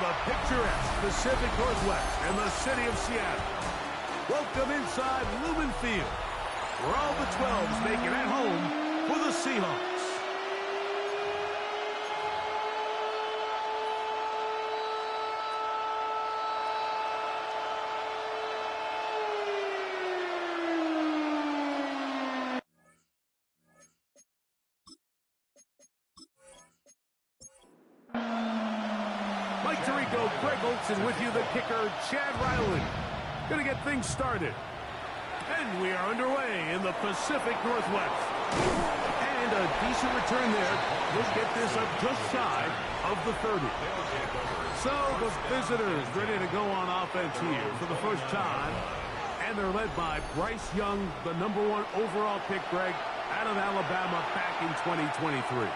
the picturesque Pacific Northwest and the city of Seattle. Welcome inside Lumen Field, where all the 12s make it at home for the Seahawks. Mike Tirico, Greg Olson with you, the kicker, Chad Ryland. Gonna get things started. And we are underway in the Pacific Northwest. And a decent return there. We'll get this up just shy of the 30. So the visitors ready to go on offense here for the first time. And they're led by Bryce Young, the #1 overall pick, Greg, out of Alabama back in 2023.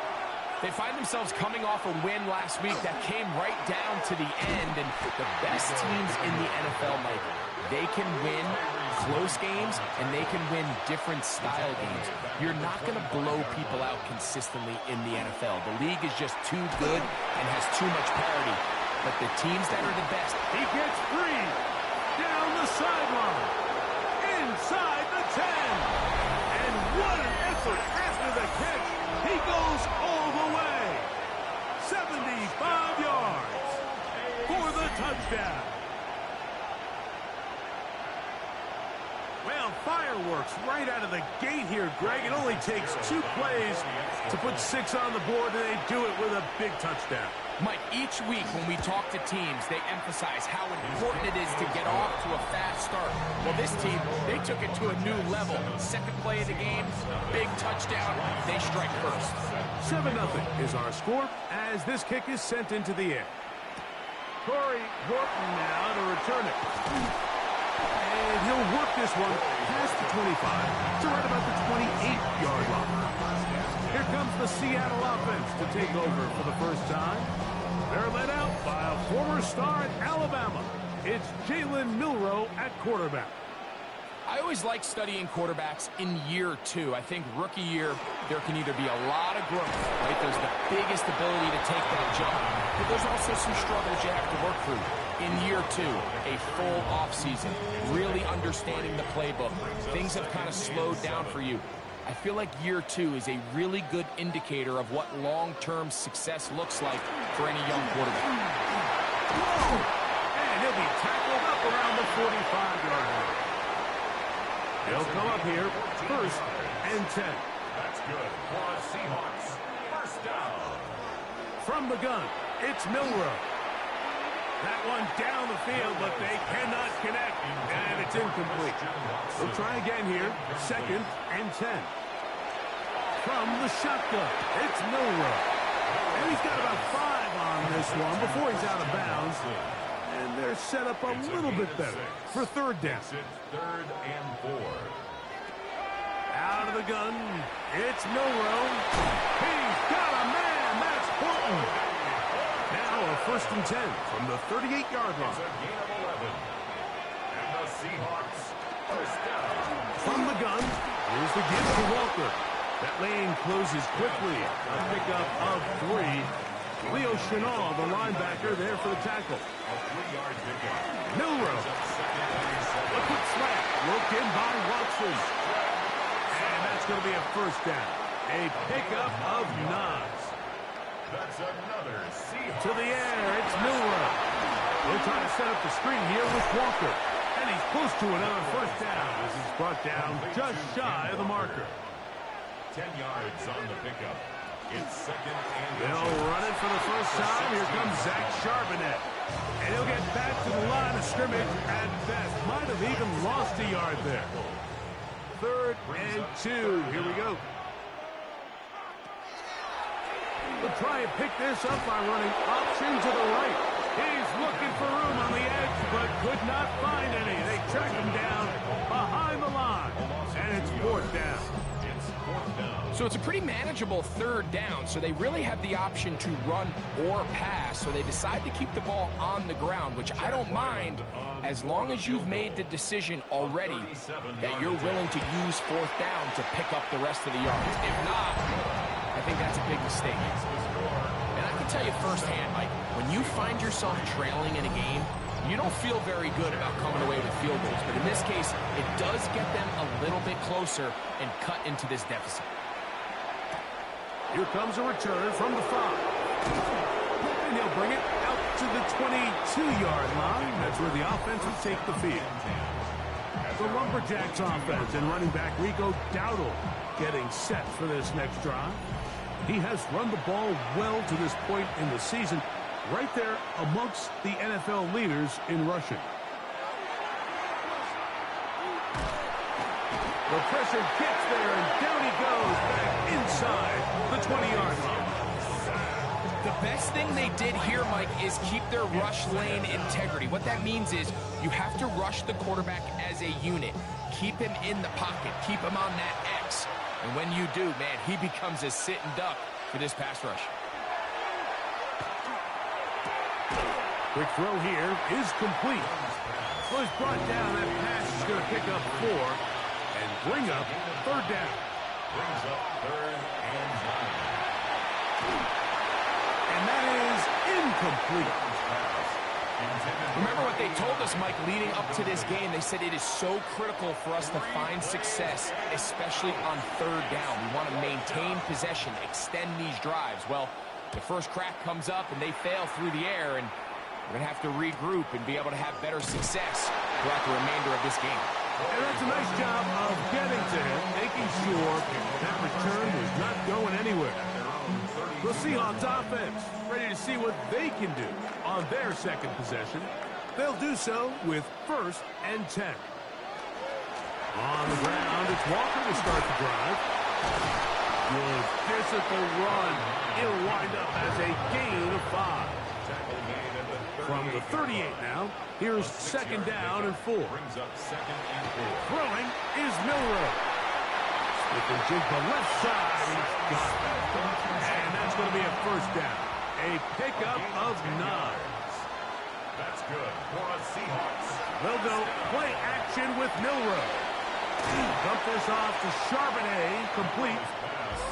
They find themselves coming off a win last week that came right down to the end. And the best teams in the NFL, Mike, they can win close games and they can win different style games. You're not going to blow people out consistently in the NFL. The league is just too good and has too much parity. But the teams that are the best, he gets free down the sideline, inside the 10. And what an effort after the catch. He goes all the way. 75 yards for the touchdown. Well, fireworks right out of the gate here, Greg. It only takes 2 plays to put 6 on the board, and they do it with a big touchdown. Mike, each week when we talk to teams, they emphasize how important it is to get off to a fast start. Well, this team, they took it to a new level. Second play of the game, big touchdown, they strike first. 7-0 is our score as this kick is sent into the air. Corey Horton now to return it. And he'll work this one past the 25 to right about the 28-yard line. Here comes the Seattle offense to take over for the first time. They're led out by a former star at Alabama. It's Jalen Milroe at quarterback. I always like studying quarterbacks in year 2. I think rookie year, there can either be a lot of growth, right? There's the biggest ability to take that jump, but there's also some struggles you have to work through. In year 2, a full offseason, really understanding the playbook. Things have kind of slowed down for you. I feel like year 2 is a really good indicator of what long-term success looks like for any young quarterback. Whoa! And he'll be tackled up around the 45-yard line. He'll come up here, 1st and 10. That's good for the Seahawks. First down. From the gun, it's Milroe. That one down the field, but they cannot connect, and it's incomplete. We'll try again here, 2nd and 10. From the shotgun, it's Milroe. And he's got about 5 on this one before he's out of bounds. And they're set up a little bit better for 3rd down. 3rd and 4. Out of the gun, it's Milroe. He's got a man, that's Horton. Now a 1st and 10 from the 38-yard line. It's a gain of 11. And the Seahawks, first down. From the gun, here's the give to Walker. That lane closes quickly. A pickup of 3. Leo Chenal, the linebacker, there for the tackle. A 3-yard pickup. Milroe. A quick slap. Worked in by Watson. And that's going to be a 1st down. A pickup of 9. That's another Seahawks. To the air, it's Milroe. We'll try to set up the screen here with Walker. And he's close to another 1st down as he's brought down just shy of the marker. 10 yards on the pickup. It's 2nd and They'll run it for the first time. Here comes Zach Charbonnet. And he'll get back to the line of scrimmage at best. Might have even lost a yard there. 3rd and 2. Here we go. We'll try and pick this up by running option to the right. He's looking for room on the edge, but could not find any. They track him down behind the line. And it's 4th down. It's 4th down. So it's a pretty manageable 3rd down, so they really have the option to run or pass, so they decide to keep the ball on the ground, which I don't mind as long as you've made the decision already that you're willing to use 4th down to pick up the rest of the yards. If not, I think that's a big mistake. And I can tell you firsthand, Mike, when you find yourself trailing in a game, you don't feel very good about coming away with field goals. But in this case, it does get them a little bit closer and cut into this deficit. Here comes a return from the 5. And he'll bring it out to the 22-yard line. That's where the offense will take the field. The Lumberjacks offense and running back Rico Dowdle getting set for this next drive. He has run the ball well to this point in the season, right there amongst the NFL leaders in rushing. The pressure gets there, and down he goes back inside the 20-yard line. The best thing they did here, Mike, is keep their rush lane integrity. What that means is you have to rush the quarterback as a unit. Keep him in the pocket. Keep him on that X. And when you do, man, he becomes a sitting duck for this pass rush. Quick throw here is complete. Well, he's brought down. That pass is going to pick up 4 and bring up 3rd down. Brings up 3rd and 9. And that is incomplete. Remember what they told us, Mike, leading up to this game. They said it is so critical for us to find success, especially on 3rd down. We want to maintain possession, extend these drives. Well, the first crack comes up and they fail through the air, and we're going to have to regroup and be able to have better success throughout the remainder of this game. And that's a nice job of getting to him, making sure that return was not going anywhere. The Seahawks offense ready to see what they can do on their second possession. They'll do so with 1st and 10. On the ground, it's Walker to start the drive. Good physical run. It'll wind up as a gain of 5. From the 38 now, here's 2nd down and 4. Brings up 2nd and 4. Throwing is Milroe. With the Jigba left side, he's got it. And that's going to be a 1st down. A pickup of 9. That's good for a Seahawks. They'll go play action with Milroe. Dump this off to Charbonnet, complete.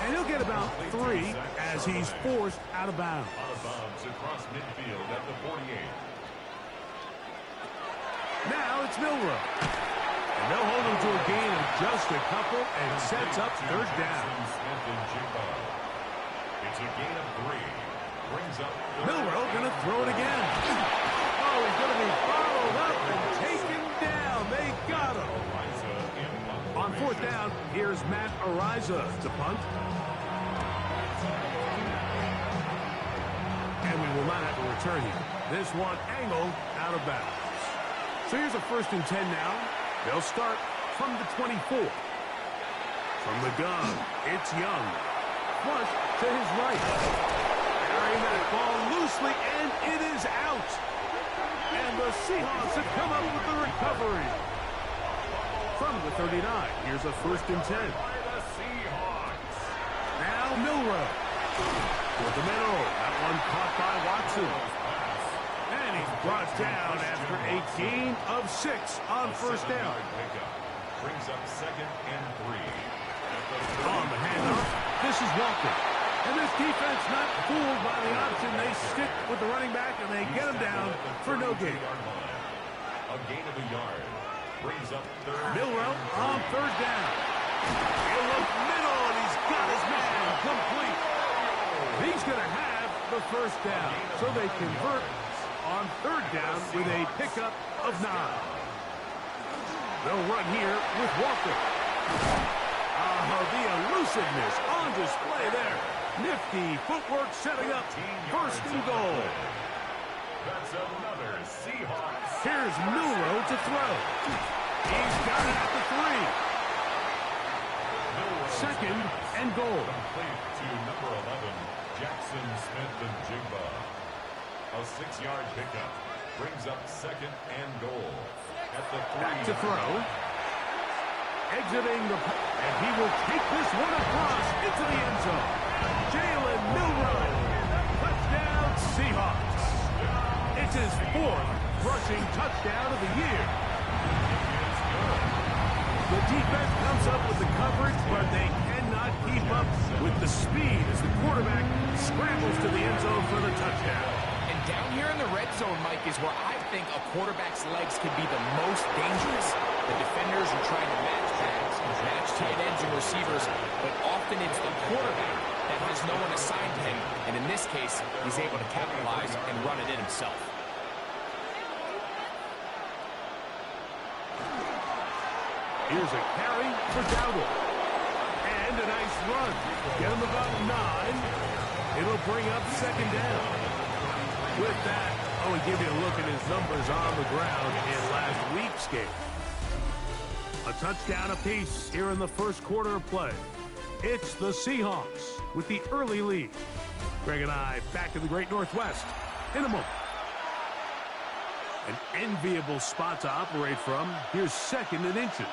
And he'll get about 3 as he's forced out of bounds. Out of bounds across midfield at the 48. Now it's Milroe. And they'll hold him to a gain of just a couple and sets up 3rd down. It's a gain of 3. Brings up Milroe going to throw it again. Oh, he's going to be followed up and taken down. They got him. On 4th down, here's Matt Ariza to punt. And we will not have a return here. This one angled out of bounds. So here's a 1st and 10 now. They'll start from the 24. From the gun, it's Young. Flush to his right. Carrying that ball loosely, and it is out. And the Seahawks have come up with the recovery. From the 39, here's a 1st and 10. Now Milroe. With the middle. That one caught by Watson. And he's brought down after a gain of 6 on 1st down. Brings up 2nd and 3. On the handoff, this is Walker. And this defense not fooled by the option. They stick with the running back, and they get him down for no gain. A gain of a yard. Brings up 3rd. Milroe on 3rd down. He'll look middle, and he's got his man complete. He's going to have the 1st down. So they convert on 3rd down with a pickup of 9. They'll run here with Walker. The elusiveness on display there. Nifty footwork setting up 1st and goal. That's another Seahawks. Here's Milroe to throw. He's got it at the 3. 2nd and goal. Complete to number 11, Jackson Smith-Njigba. A 6-yard pickup. Brings up 2nd and goal. At the 3. Back to throw. Exiting the... And he will take this one across into the end zone. Jalen Milroe. Touchdown Seahawks. It's his 4th rushing touchdown of the year. The defense comes up with the coverage, but they cannot keep up with the speed as the quarterback scrambles to the end zone for the touchdown. And down here in the red zone, Mike, is where I think a quarterback's legs can be the most dangerous. The defenders are trying to match backs, match tight ends and receivers, but often it's the quarterback that has no one assigned to him. And in this case, he's able to capitalize and run it in himself. Here's a carry for Dowdle. And a nice run. Get him about 9. It'll bring up second down. With that, I will give you a look at his numbers on the ground in last week's game. A touchdown apiece here in the first quarter of play. It's the Seahawks with the early lead. Greg and I back in the Great Northwest in a moment. An enviable spot to operate from. Here's second and inches.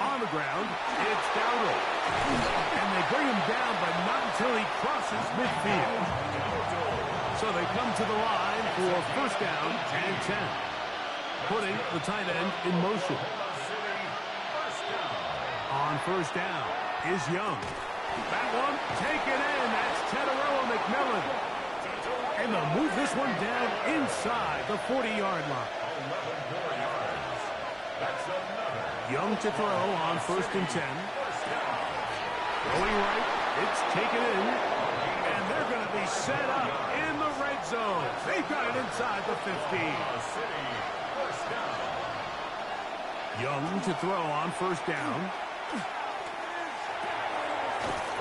On the ground, it's Dowdle. And they bring him down, but not until he crosses midfield. So they come to the line for first down and 10. Putting the tight end in motion. On first down is Young. That one taken in. That's Teteroa McMillan. And they'll move this one down inside the 40-yard line. 11 more yards. That's another. Young to throw on first and 10. Going right. It's taken in. And they're going to be set up in the red zone. They've got it inside the 15. Young to throw on first down.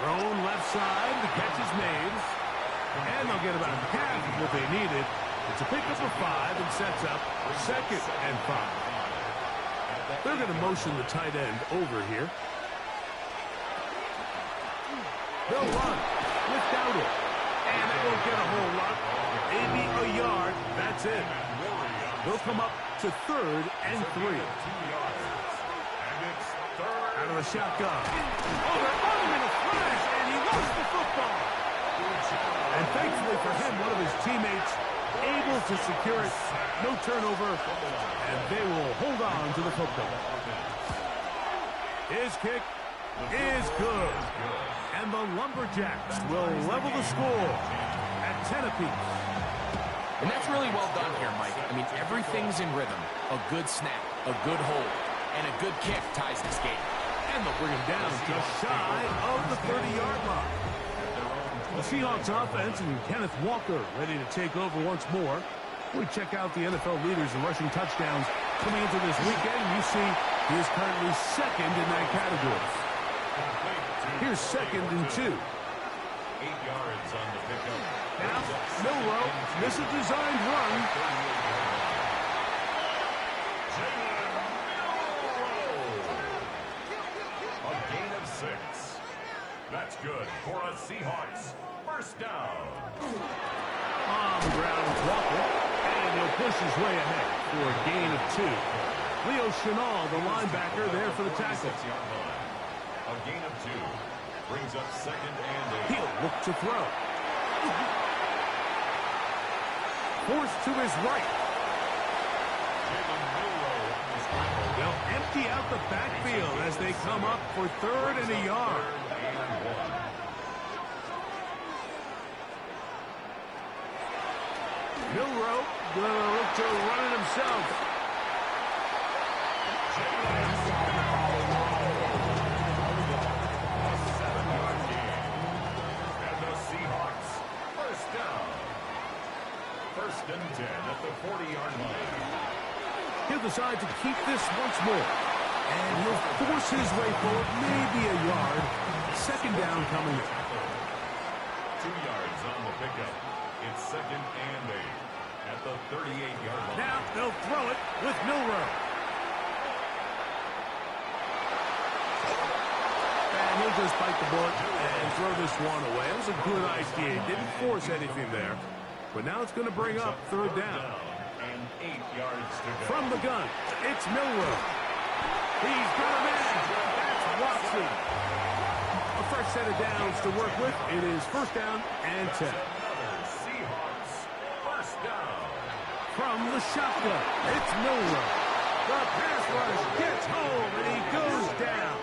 Thrown left side. The catch is made. And they'll get about half of what they needed. It's a pickup of 5 and sets up second and 5. They're going to motion the tight end over here. They'll run with Dowdle. And they won't get a whole lot. Maybe a yard. That's it. They'll come up to third and 3. Out of the shotgun. Oh, they're on him in a flash, and he lost the football. And thankfully for him, one of his teammates able to secure it. No turnover, and they will hold on to the football. His kick is good. And the Lumberjacks will level the score at 10 apiece. And that's really well done here, Mike. I mean, everything's in rhythm. A good snap, a good hold, and a good kick ties this game. And they'll bring him down just shy of the 30-yard line. The Seahawks offense and Kenneth Walker ready to take over once more. We check out the NFL leaders in rushing touchdowns coming into this weekend. You see he is currently second in that category. Here's second and 2. 8 yards on the pickup. Now, Milrow, this is a designed run. A gain of 6. That's good for a Seahawks first down. On the ground is Walker, and he'll push his way ahead for a gain of 2. Leo Chenal, the linebacker, there for the tackle. A gain of 2 brings up second and 8. He'll look to throw. Forced to his right. They'll empty out the backfield as they come up for third and a yard. Milrow gonna look to run it himself. First and 10 at the 40-yard line. He'll decide to keep this once more. And he'll force his way forward, maybe a yard. Second down coming in. 2 yards on the pickup. It's second and 8 at the 38-yard line. Now they'll throw it with Milrow. And he'll just bite the bullet and throw this one away. It was a good idea. He didn't force anything there. But now it's going to bring up third down. And 8 yards to go. From the gun, it's Milrow. He's got a man. That's Watson. A fresh set of downs to work with. It is first down and 10. Another Seahawks first down. From the shotgun, it's Milrow. The pass rush gets home, and he goes down.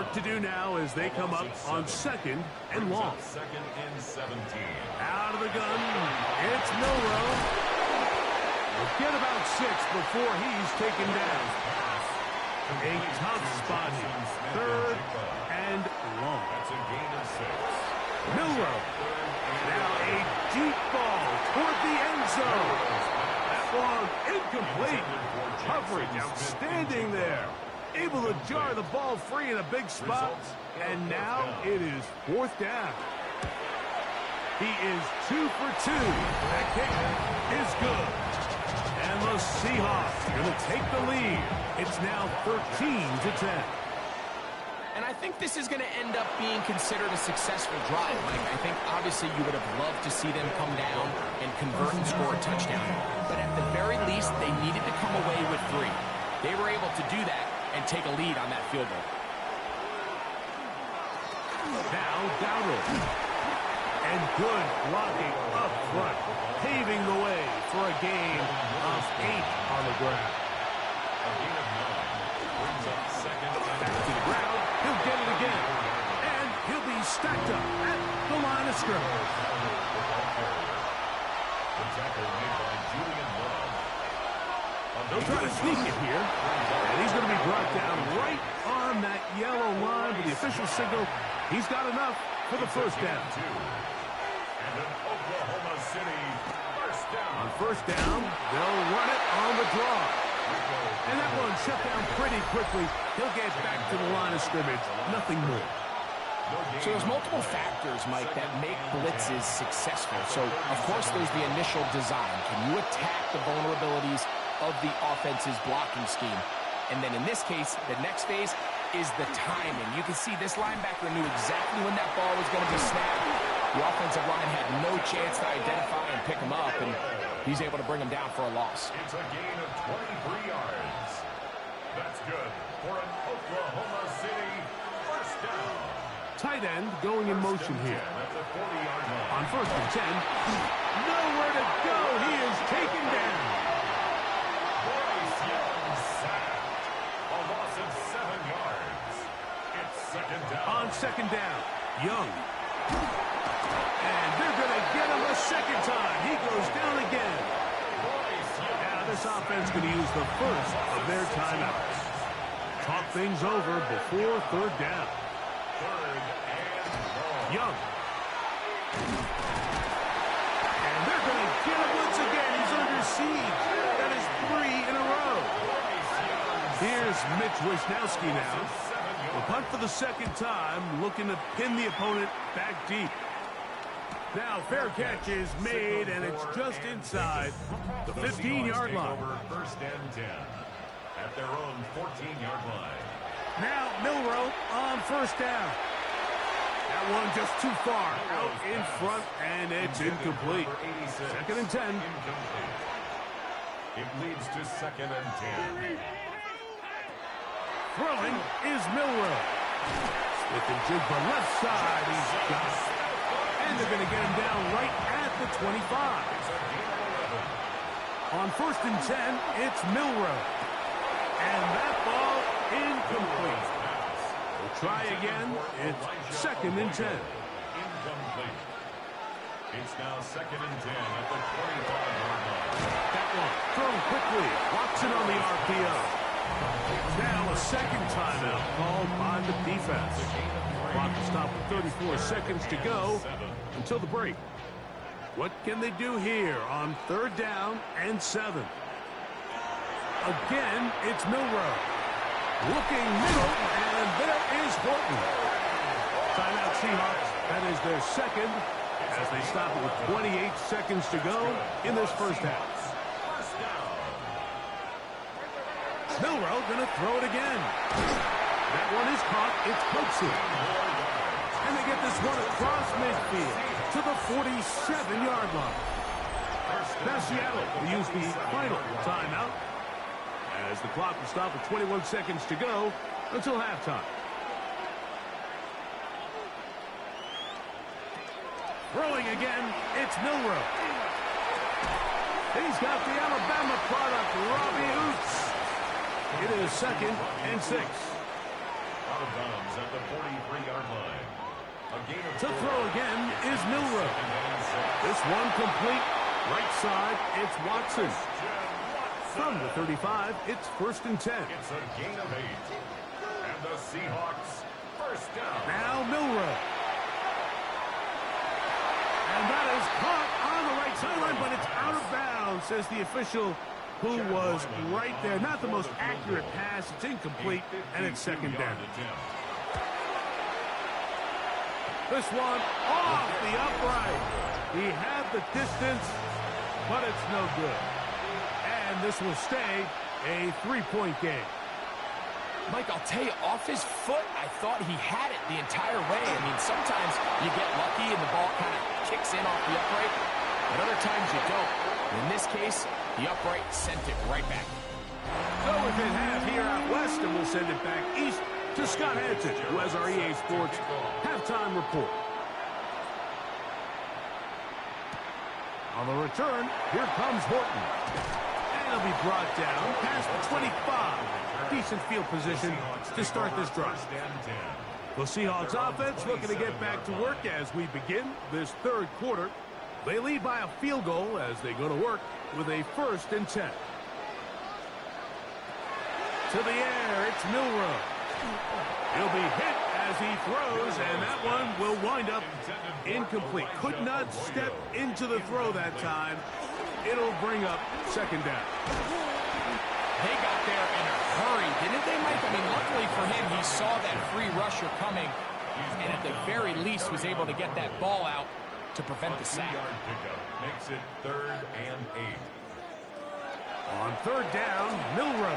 What to do now as they come up on 2nd and long. 2nd and 17. Out of the gun, it's Milroe. We'll get about 6 before he's taken down. A tough spot here. 3rd and long. That's a gain of 6. Milroe. Now a deep ball toward the end zone. That one incomplete. Coverage outstanding there. Able to jar the ball free in a big spot. And now it is 4th down. He is 2 for 2. That kick is good. And the Seahawks are going to take the lead. It's now 13-10. And I think this is going to end up being considered a successful drive, Mike. I think obviously you would have loved to see them come down and convert and score a touchdown. But at the very least, they needed to come away with 3. They were able to do that and take a lead on that field goal. Now Dowdle. And good blocking up front, paving the way for a gain of 8 on the ground. A gain of 9. Brings up 2nd and Back to the ground. He'll get it again. And he'll be stacked up at the line of scrimmage. The tackle made by Julian Love. They'll try to sneak it here. And he's going to be brought down right on that yellow line with the official signal. He's got enough for the 1st down. And an Oklahoma City 1st down. On 1st down, they'll run it on the draw. And that one shut down pretty quickly. He'll get back to the line of scrimmage. Nothing more. So there's multiple factors, Mike, that make blitzes successful. So, of course, there's the initial design. Can you attack the vulnerabilities of the offense's blocking scheme? And then in this case, the next phase is the timing. You can see this linebacker knew exactly when that ball was going to be snapped. The offensive line had no chance to identify and pick him up, and he's able to bring him down for a loss. It's a gain of 23 yards. That's good for an Oklahoma City 1st down. Tight end going in motion here. At the 40-yard line. On 1st and 10, nowhere to go. He is taken down. Bryce Young sacked. A loss of 7 yards. It's 2nd down. On 2nd down, Young. And they're going to get him a 2nd time. He goes down again. Now this offense going to use the first of their timeouts. Talk things over before 3rd down. 3rd and long. Young. And they're going to get him once again. He's under siege. That is 3 in a row. Here's Mitch Wisnowski now. The punt for the 2nd time, looking to pin the opponent back deep. Now, fair catch is made, and it's just inside the 15-yard line. 1st and 10 at their own 14-yard line. Now, Milroe on 1st down. That one just too far out in front, and it's incomplete. 2nd and 10. Incomplete. It leads to 2nd and 10. Throwing is Milroe. Smith and Jigba left side. He's got it. And they're going to get him down right at the 25. On 1st and 10, it's Milroe. And that ball incomplete. We'll try again. It's 2nd and 10. Incomplete. It's now 2nd and 10 at the 25-yard line. That one thrown quickly. Watson on the RPO. Now a 2nd timeout called by the defense. Clock will stop with 34 seconds to go until the break. What can they do here on 3rd down and 7? Again, it's Milroe. Looking middle, and there is Horton. Timeout Seahawks. That is their 2nd as they stop it with 28 seconds to go in this 1st half. Milroe going to throw it again. That one is caught. It's Coatsy. And they get this one across midfield to the 47-yard line. Now Seattle will use the final timeout as the clock will stop with 21 seconds to go until halftime. Throwing again, it's Milroe. He's got the Alabama product, Robbie Oots. It is 2nd and 6. out of bounds at the 43-yard line. A gain of To throw again is Milroe. This one complete. Right side, it's Watson. From the 35, it's 1st and 10. It's a gain of 8. And the Seahawks first down. Now Milroe. And that is caught on the right sideline, but it's out of bounds, says the official who was right there. Not the most accurate pass. It's incomplete, and it's 2nd down. This one off the upright. He had the distance, but it's no good. And this will stay a 3-point game. Mike, I'll tell you, off his foot, I thought he had it the entire way. I mean, sometimes you get lucky and the ball kind of kicks in off the upright, but other times you don't. In this case, the upright sent it right back. So within half here out west, and we'll send it back east to Scott Hanson, who has our EA Sports halftime report. On the return, here comes Horton. And he'll be brought down past the 25. Decent field position to start this drive. The Seahawks offense looking to get back to work as we begin this 3rd quarter. They lead by a field goal as they go to work with a 1st and 10. To the air, it's Milroe. He'll be hit as he throws, and that one will wind up incomplete. Could not step into the throw that time. It'll bring up 2nd down. They got there in a hurry, didn't they, Mike? I mean, luckily for him, he saw that free rusher coming, and at the very least was able to get that ball out to prevent the sack. Makes it 3rd and 8. On 3rd down, Milroe.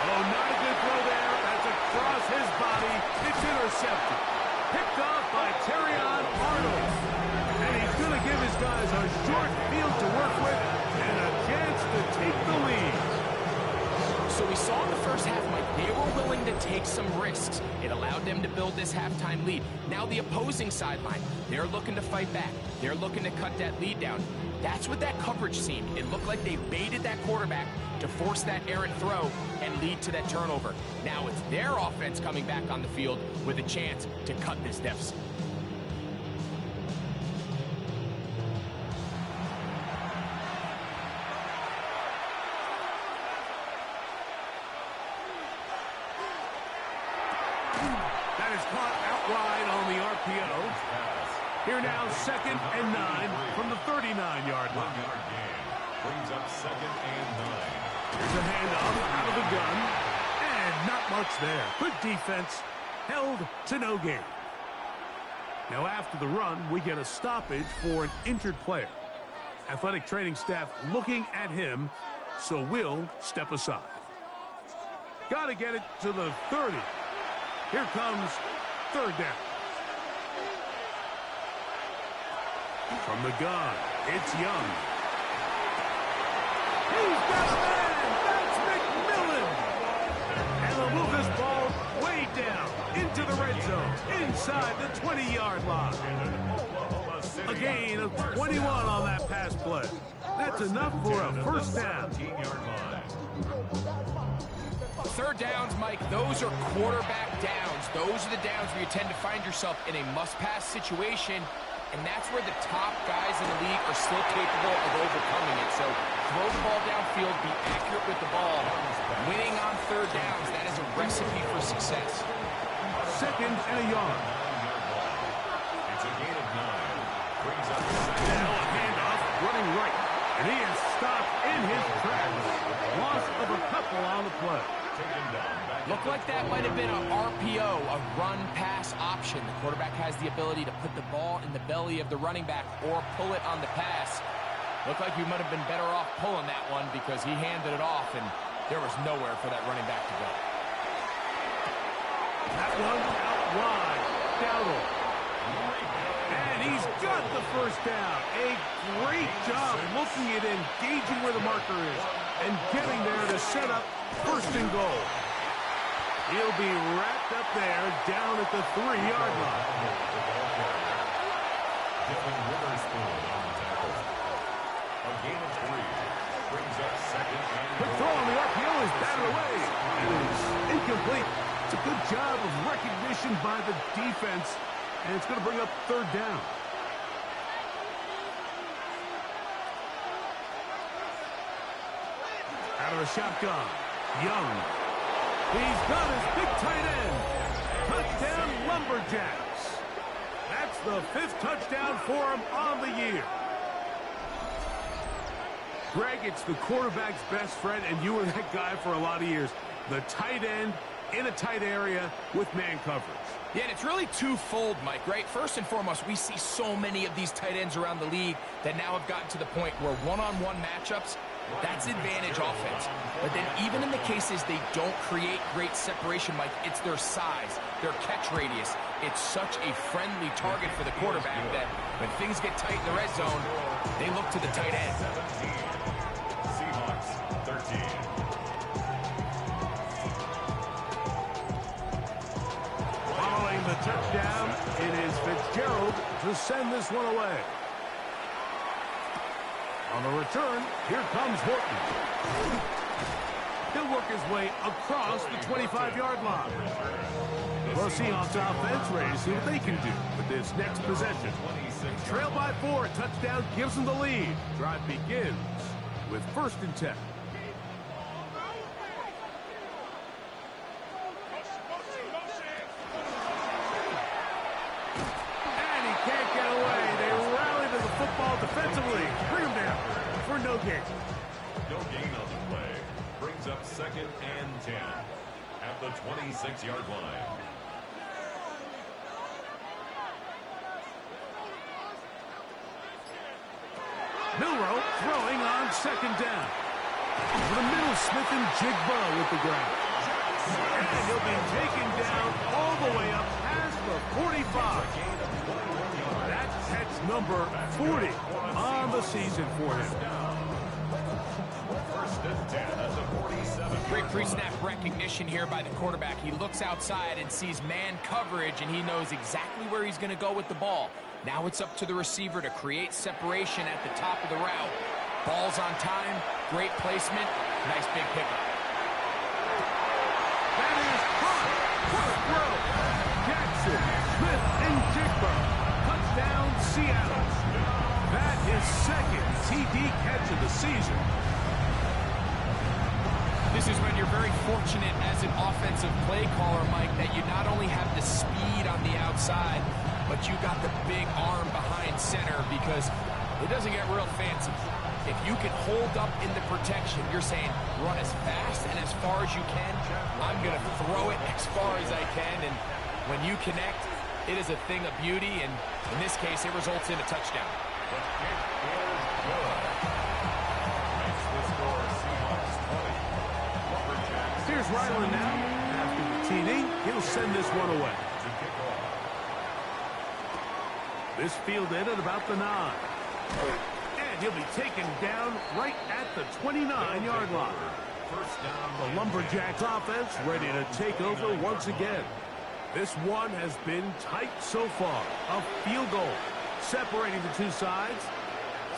Oh, not a good throw there. That's across his body. It's intercepted. Picked off by Terrion Arnold. And he's going to give his guys a short field to work with and a chance to take the lead. So we saw in the first half, Mike, they were willing to take some risks. It allowed them to build this halftime lead. Now the opposing sideline, they're looking to fight back. They're looking to cut that lead down. That's what that coverage seemed. It looked like they baited that quarterback to force that errant throw and lead to that turnover. Now it's their offense coming back on the field with a chance to cut this deficit. That is caught outright on the RPO. Here now, 2nd and 9 from the 39-yard line. Brings up 2nd and 9. Here's a handoff out of the gun. And not much there. Good defense. Held to no gain. Now after the run, we get a stoppage for an injured player. Athletic training staff looking at him, so we'll step aside. Got to get it to the 30. Here comes 3rd down. From the gun, it's Young. He's got a man! That's McMillan! And they'll move this ball way down into the red zone, inside the 20-yard line. A gain of 21 on that pass play. That's enough for a 1st down. 3rd downs, Mike, those are quarterback downs. Those are the downs where you tend to find yourself in a must-pass situation, and that's where the top guys in the league are still capable of overcoming it. So throw the ball downfield, be accurate with the ball. Winning on 3rd downs, that is a recipe for success. 2nd and a yard. It's a gain of 9. Brings up Now a handoff, running right. And he is stopped in his tracks. Loss of a couple on the play. Looked like that might have been an RPO, a run-pass option. The quarterback has the ability to put the ball in the belly of the running back or pull it on the pass. Looked like he might have been better off pulling that one because he handed it off, and there was nowhere for that running back to go. That one out wide. Dowdle. And he's got the 1st down. A great job looking at engaging where the marker is and getting there to set up 1st and goal. He'll be wrapped up there down at the 3-yard line. Dylan Witherspoon on the tackle. A gain of 3. Brings up 2nd and Quick throw on the RPO is batted away. It is incomplete That's a good job of recognition by the defense, and it's going to bring up third down. Out of the shotgun, Young. He's got his big tight end. Touchdown, Lumberjacks. That's the 5th touchdown for him on the year. Greg, it's the quarterback's best friend, and you were that guy for a lot of years. The tight end in a tight area with man coverage. Yeah, and it's really twofold, Mike, right? First and foremost, we see so many of these tight ends around the league that now have gotten to the point where one-on-one matchups, that's advantage offense. But then even in the cases they don't create great separation, Mike, it's their size, their catch radius. It's such a friendly target for the quarterback that when things get tight in the red zone, they look to the tight end. 17. Seahawks 13. Following the touchdown, it is Fitzgerald to send this one away. On the return, here comes Horton. He'll work his way across the 25-yard line. The Seahawks offense ready to see what they can do with this next possession. Trail by 4, touchdown gives them the lead. Drive begins with 1st and 10. And he can't get away. They rally to the football defensively. Bring him down for no gain. No gain on the play. Brings up 2nd and 10 at the 26-yard line. Milrow throwing on 2nd down. Over the middle, Smith and Jigba with the grab. And he'll be taken down all the way up past the 45. That's catch number 40 on the season for him. 1st and 10 at the 47. Great pre-snap recognition here by the quarterback. He looks outside and sees man coverage, and he knows exactly where he's going to go with the ball. Now it's up to the receiver to create separation at the top of the route. Ball's on time, great placement, nice big pickup. That is hot. What a throw. Jackson, Smith, and Jigba. Touchdown, Seattle. That is 2nd TD catch of the season. This is when you're very fortunate as an offensive play caller, Mike, that you not only have the speed on the outside, but you got the big arm behind center, because it doesn't get real fancy. If you can hold up in the protection, you're saying run as fast and as far as you can. I'm going to throw it as far as I can, and when you connect, it is a thing of beauty, and in this case, it results in a touchdown. The kick is good. Makes the score Seahawks 20. Lumberjacks. Here's Ryland now. After the TD, he'll send this one away. To kick off. This fielded at about the 9. And he'll be taken down right at the 29-yard line. 1st down. The Lumberjacks offense ready to take over once again. This one has been tight so far. A field goal separating the two sides.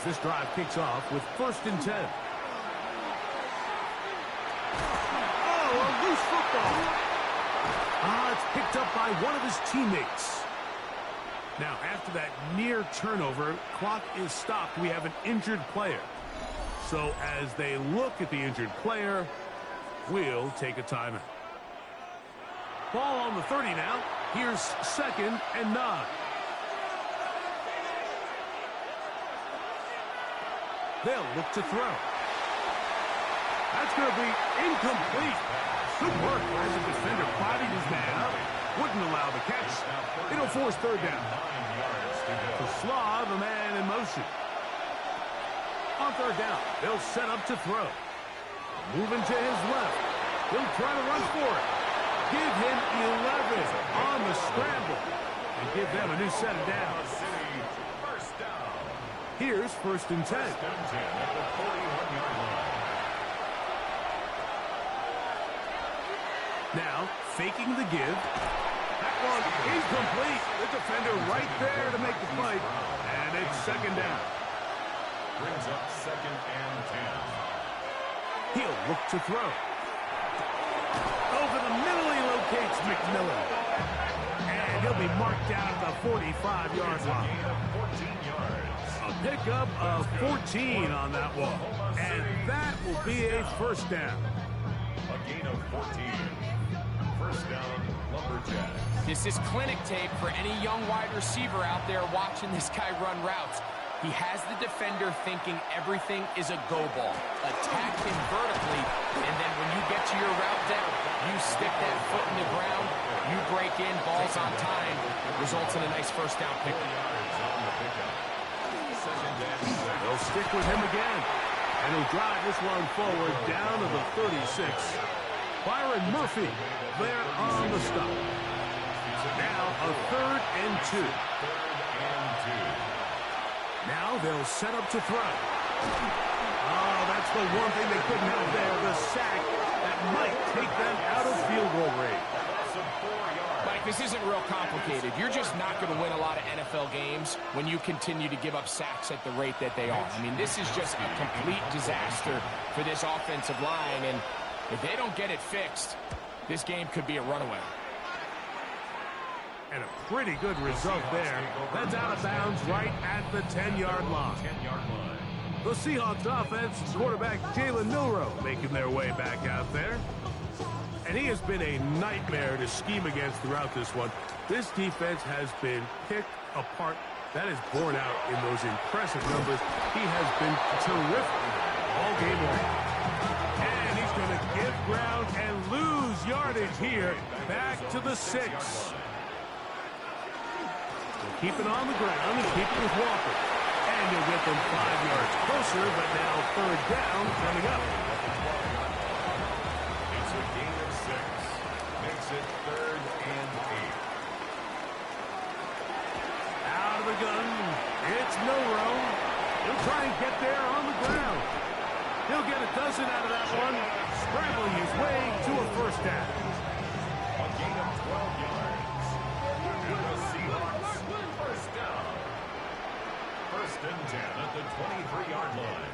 This drive kicks off with 1st and 10. Oh, a loose football. It's picked up by one of his teammates. Now, after that near turnover, clock is stopped. We have an injured player. So as they look at the injured player, we'll take a timeout. Ball on the 30 now. Here's 2nd and 9. They'll look to throw. That's going to be incomplete. Good work as the defender bodied his man up. Wouldn't allow the catch. It'll force 3rd down. 9 yards to go. To Slaw, the man in motion. On 3rd down, they'll set up to throw. Moving to his left. He'll try to run for it. Give him 11 on the scramble. And give them a new set of downs. City, 1st down. Here's 1st and 10. 1st and 10 at the 41-yard line. Now, faking the give. That one incomplete. The defender right there to make the play. And it's 2nd down. Brings up 2nd and 10. He'll look to throw. Over the middle he locates locates McMillan. And he'll be marked down at the 45-yard line. A pickup of 14 on that one. And that will be a first down. A gain of 14. First down, Lumberjacks. This is clinic tape for any young wide receiver out there watching this guy run routes. He has the defender thinking everything is a go ball. Attack him vertically, and then when you get to your route down, you stick that foot in the ground, you break in, balls on time, results in a nice first down pickup. They'll stick with him again, and he'll drive this one forward down to the 36. Byron Murphy there on the stop. Now a 3rd and 2. Now they'll set up to throw. Oh, that's the one thing they couldn't have there, the sack that might take them out of field goal range. Mike, this isn't real complicated. You're just not going to win a lot of NFL games when you continue to give up sacks at the rate that they are. I mean, this is just a complete disaster for this offensive line, and if they don't get it fixed, this game could be a runaway. And a pretty good result there. That's out of bounds right at the 10-yard line. The Seahawks offense, quarterback Jalen Milroe making their way back out there. And he has been a nightmare to scheme against throughout this one. This defense has been picked apart. That is borne out in those impressive numbers. He has been terrific all game long. And he's going to give ground and lose yardage here. Back to the 6. Keep it on the ground and keep it with Walker. And he'll get them 5 yards closer, but now 3rd down coming up. It's a gain of 6. Makes it 3rd and 8. Out of the gun, it's Milroe. He'll try and get there on the ground. He'll get a dozen out of that one, scrambling his way to a first down. A gain of 12 yards. And the Seahawks first down. 1st and 10 at the 23-yard line.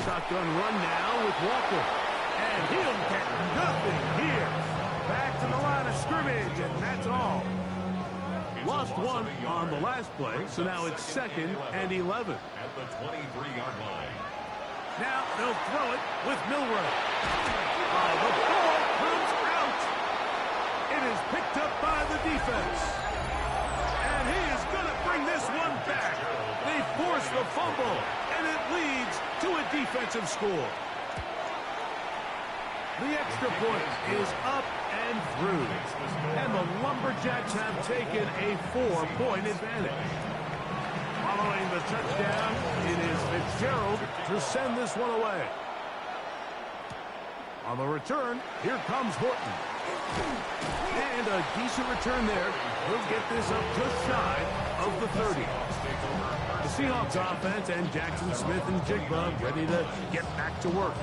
Shotgun run now with Walker. And he'll get nothing here. Back to the line of scrimmage, and that's all. Lost one on the last play, so now it's 2nd and 11. At the 23-yard line. Now they'll throw it with Milroe. Oh, the ball comes out. It is picked up by the defense. And he is going to bring this one back. They force the fumble, and it leads to a defensive score. The extra point is up and through. And the Lumberjacks have taken a 4-point advantage. Following the touchdown, it is Fitzgerald to send this one away. On the return, here comes Horton. And a decent return there. He'll get this up just shy of the 30. The Seahawks offense and Jackson Smith and Jigba ready to get back to work.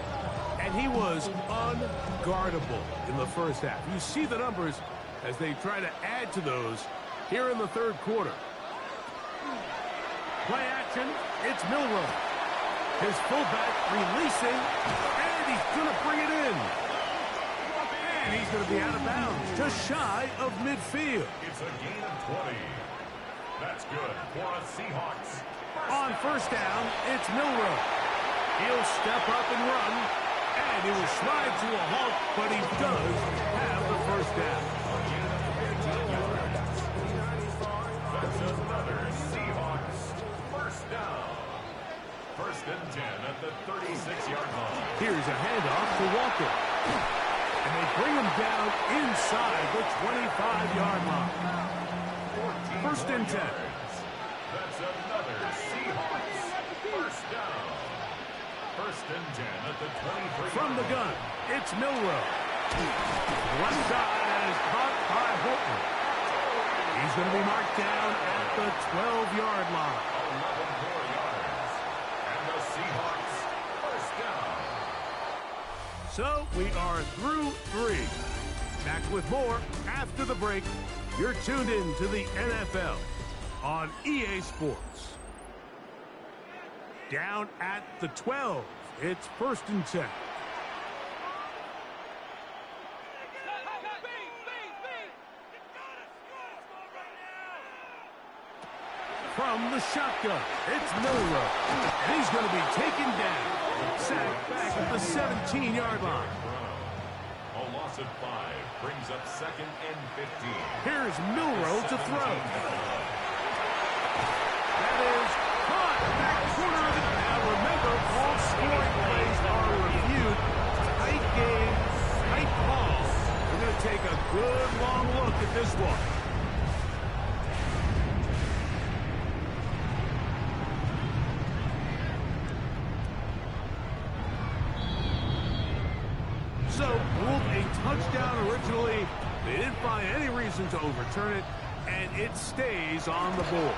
And he was unguardable in the first half. You see the numbers as they try to add to those here in the 3rd quarter. Play action, it's Milroe. His fullback releasing, and he's going to bring it in. And he's going to be out of bounds, just shy of midfield. It's a gain of 20. That's good for a Seahawks. On first down, it's Milroe. He'll step up and run, and he will slide to a halt, but he does have the first down. That's another Seahawks first down. 1st and 10 at the 36-yard line. Here's a handoff to Walker. And they bring him down inside the 25-yard line. 1st and 10. That's another Seahawks first down. 1st and 10 at the 23. From the gun, it's Milroe. One side is caught by Horton. He's going to be marked down at the 12-yard line. 11 more yards. And the Seahawks first down. So we are through 3. Back with more after the break. You're tuned in to the NFL on EA Sports. Down at the 12. It's 1st and 10. From the shotgun, it's Milrow. And he's going to be taken down. Sacked back at the 17-yard line. A loss of 5 brings up 2nd and 15. Here's Milrow to throw. That is caught back corner of the. Now remember, all scoring plays are reviewed. Tight game, tight ball. We're going to take a good long look at this one. So, ruled a touchdown originally. They didn't find any reason to overturn it, and it stays on the board.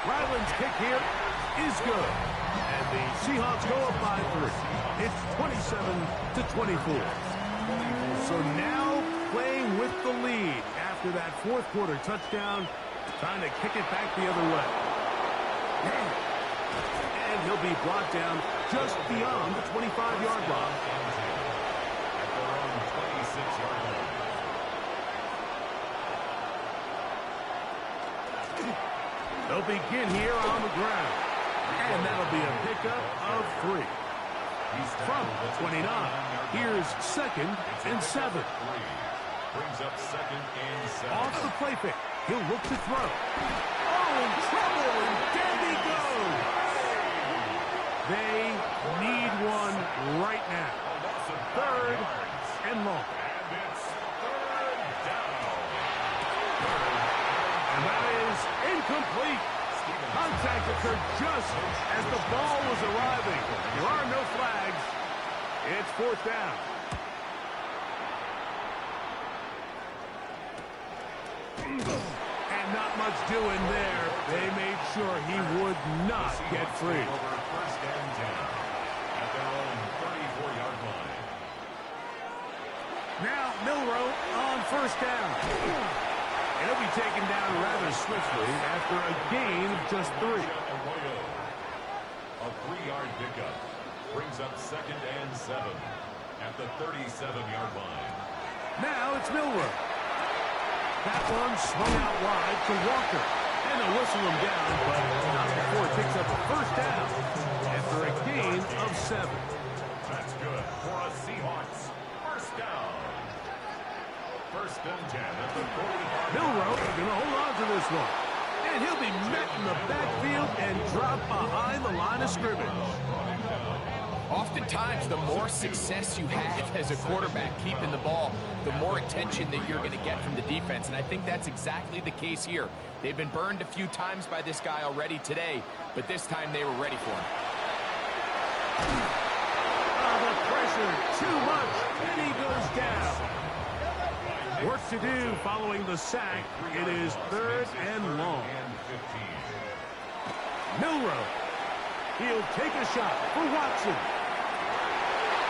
Ryland's kick here is good. And the Seahawks go up by 3. It's 27-24. So now playing with the lead after that fourth quarter touchdown, trying to kick it back the other way. And he'll be brought down just beyond the 25-yard line. At their own 26-yard line. They'll begin here on the ground. And that'll be a pickup of 3. From the 29, here's 2nd and 7. Brings up 2nd and 7. Off the play pick. He'll look to throw. Oh, in trouble, and there he goes. They need one right now. 3rd and long. And it's 3rd down. And that is incomplete. Contact occurred just as the ball was arriving. There are no flags. It's 4th down. And not much doing there. They made sure he would not get free. Over 1st and 10 at their own 34-yard line. Now Milrow on 1st down. And he'll be taken down rather swiftly after a gain of just 3. A 3-yard pickup brings up 2nd and 7 at the 37-yard line. Now it's Milrow. That one swung out wide to Walker. And they'll whistle him down, but not before it picks up a 1st down after a gain of 7. That's good for a Seahawks 1st down. 1st and 10 at the 45. Milrow is going to hold on to this one. And he'll be met in the backfield and dropped behind the line of scrimmage. Oftentimes, the more success you have as a quarterback keeping the ball, the more attention that you're going to get from the defense. And I think that's exactly the case here. They've been burned a few times by this guy already today, but this time they were ready for him. Oh, the pressure, too much, and he goes down. Work to do following the sack. It is 3rd and long. Milrow. He'll take a shot for Watson.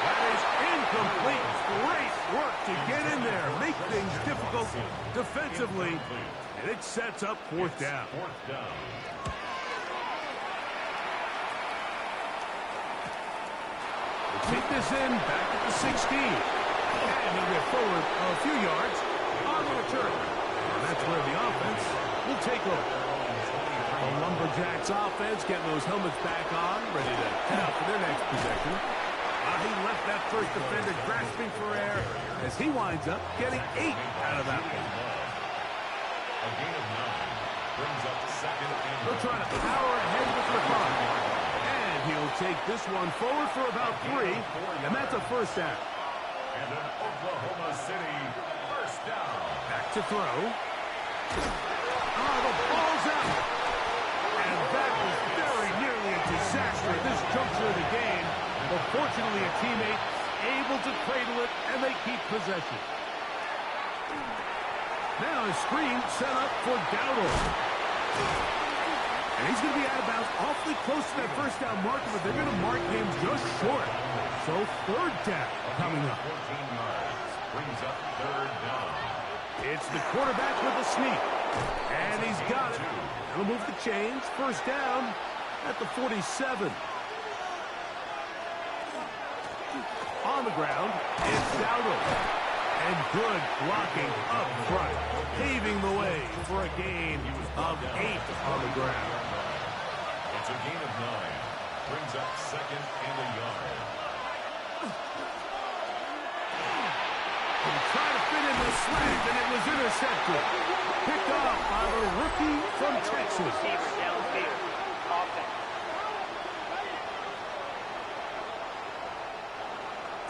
That is incomplete. Great work to get in there. Make things difficult defensively. And it sets up 4th down. 4th down. Take this in back at the 16. And he'll get forward a few yards on the return. And that's where the offense will take over. The Lumberjacks offense getting those helmets back on, ready to head out for their next possession. He left that first defender grasping for air as he winds up getting 8 out of that one. A gain of 9 brings up 2nd and They'll try to power ahead with McCarr. And he'll take this one forward for about 3, and that's a 1st down. And an Oklahoma City 1st down. Back to throw. Oh, the ball's out. And that was very nearly a disaster at this juncture of the game. But fortunately, a teammate able to cradle it, and they keep possession. Now a screen set up for Dowdle. And he's going to be out of bounds awfully close to that 1st down marker, but they're going to mark him just short. So 3rd down coming up. 14 yards brings up 3rd down. It's the quarterback with the sneak. And he's got it. He'll move the chains. 1st down at the 47. On the ground, it's Dowdle. And good blocking up front, paving the way for a gain of 8 on the ground. It's a gain of 9. Brings up second and a yard. And trying to fit in the slant, and it was intercepted. Picked off by the rookie from Texas.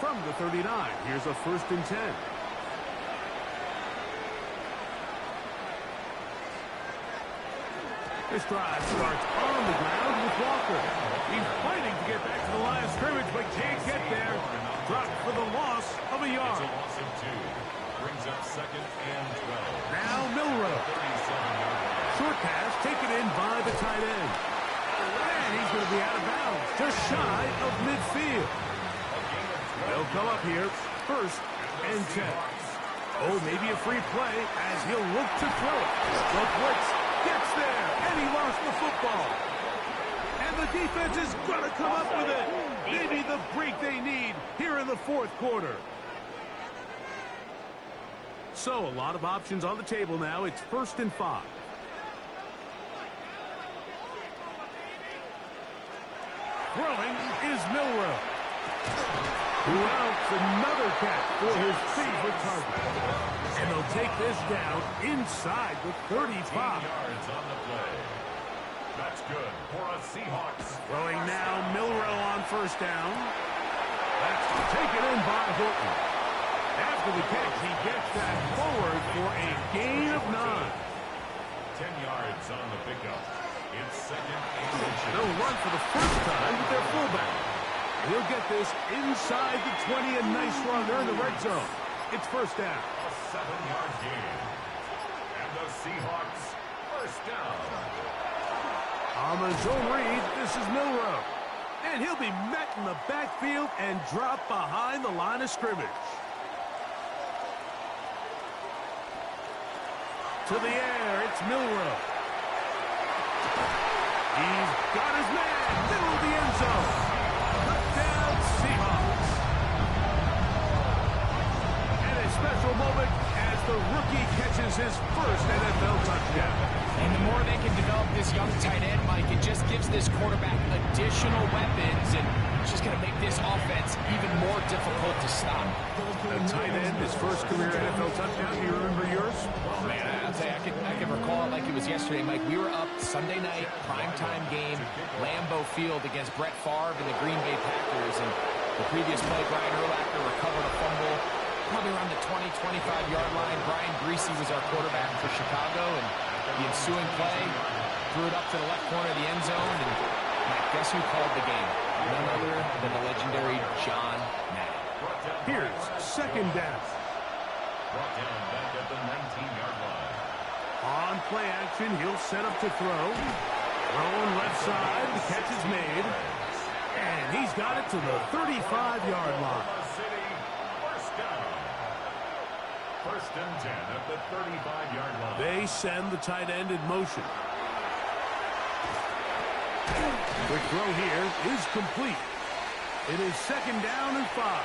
From the 39, here's a 1st and 10. This drive starts on the ground with Walker. He's fighting to get back to the line of scrimmage, but can't get there. Dropped for the loss of a yard. It's a loss of 2. Brings up second and 12. Now Milrow. 37-yard line. Short pass taken in by the tight end. And he's going to be out of bounds, just shy of midfield. They'll come up here, 1st and 10. Oh, maybe a free play as he'll look to throw it. The blitz gets there, and he lost the football. And the defense is going to come up with it. Maybe the break they need here in the 4th quarter. So, a lot of options on the table now. It's 1st and 5. Throwing is Milrow. Who else? Another catch for his favorite target. And they'll take this down inside the 35. 18 yards on the play. That's good for a Seahawks. Throwing now, Milrow on 1st down. That's taken in by Horton. After the catch, he gets that forward for a gain of 9. 10 yards on the pickup. It's second and 10. They'll run for the 1st time with their fullback. He'll get this inside the 20, a nice run. They're in the red zone. It's 1st down. A 7-yard gain. And the Seahawks 1st down. On the zone read, this is Milrow. And he'll be met in the backfield and dropped behind the line of scrimmage. To the air, it's Milrow. He's got his man, middle of the end zone. Touchdown, Seahawks. And a special moment as the rookie catches his 1st NFL touchdown. And the more they can develop this young tight end, Mike, it just gives this quarterback additional weapons, and it's just going to make this offense even more difficult to stop. The tight end, his 1st career NFL touchdown. Do you remember yours? Oh, man, I'll tell you, I can recall it like it was yesterday, Mike. We were up Sunday night, primetime game, Lambeau Field against Brett Favre and the Green Bay Packers, and the previous play, Brian Urlacher recovered a fumble probably around the 20, 25-yard line. Brian Greasy was our quarterback for Chicago, and the ensuing play threw it up to the left corner of the end zone, and guess who called the game? None other than the legendary John Madden. Here's 2nd down. Brought down back at the 19-yard line. On play action, he'll set up to throw. Throwing left side, the catch is made. And he's got it to the 35-yard line. City 1st down. 1st and 10 at the 35-yard line. They send the tight end in motion. Quick throw here is complete. It is 2nd down and 5.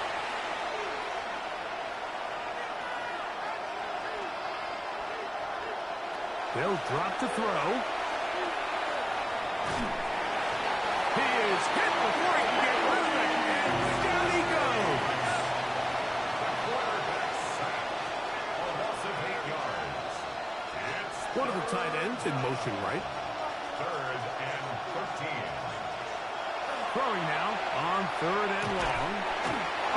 They'll drop to throw. He is hit before he can get rid of it, and down he goes. The quarterback sack. A loss of 8 yards. It's One of the tight ends in motion right. 3rd and 13. Throwing now on 3rd and long.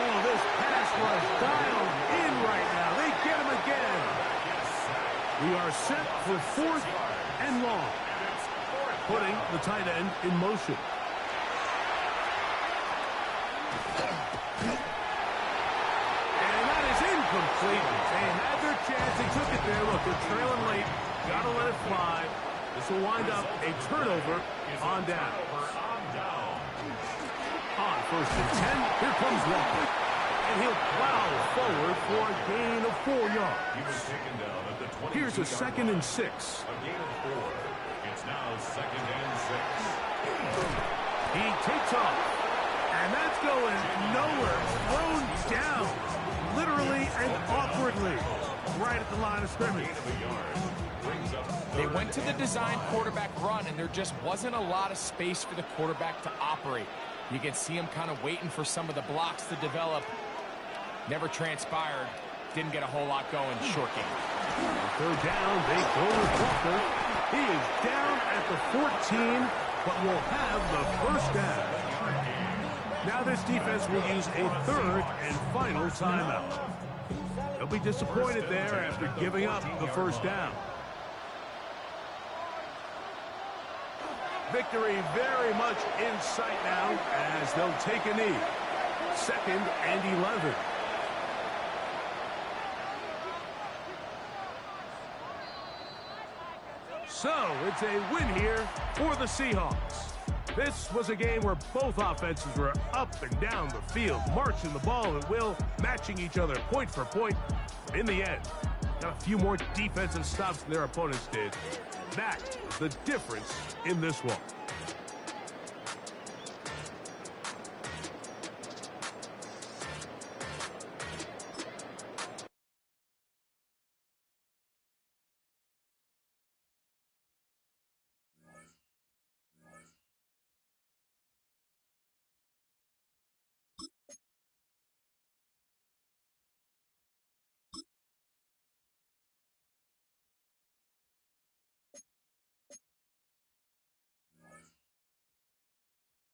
Oh, this pass was dialed in right now. They get him again. We are set for 4th and long. Putting the tight end in motion. And that is incomplete. They had their chance. They took it there. Look, they're trailing late. Got to let it fly. This will wind up a turnover on down. On 1st and 10, here comes Walker. And he'll plow forward for a gain of 4 yards. He was taken down at the 22. Here's a 2nd and 6. A gain of 4. It's now 2nd and 6. He takes off. And that's going nowhere. Thrown down. Literally an awkward the line of scrimmage. Gain of a yard. Brings up They third went to the and design quarterback run, and there just wasn't a lot of space for the quarterback to operate. You can see him kind of waiting for some of the blocks to develop. Never transpired. Didn't get a whole lot going. Short game. Third down, they go with Walker. He is down at the 14, but will have the first down. Now this defense will use a third and final timeout. They'll be disappointed there after giving up the first down. Victory very much in sight now as they'll take a knee. 2nd and 11. So it's a win here for the Seahawks. This was a game where both offenses were up and down the field, marching the ball at will, matching each other point for point. But in the end, got a few more defensive stops than their opponents did. That was the difference in this one.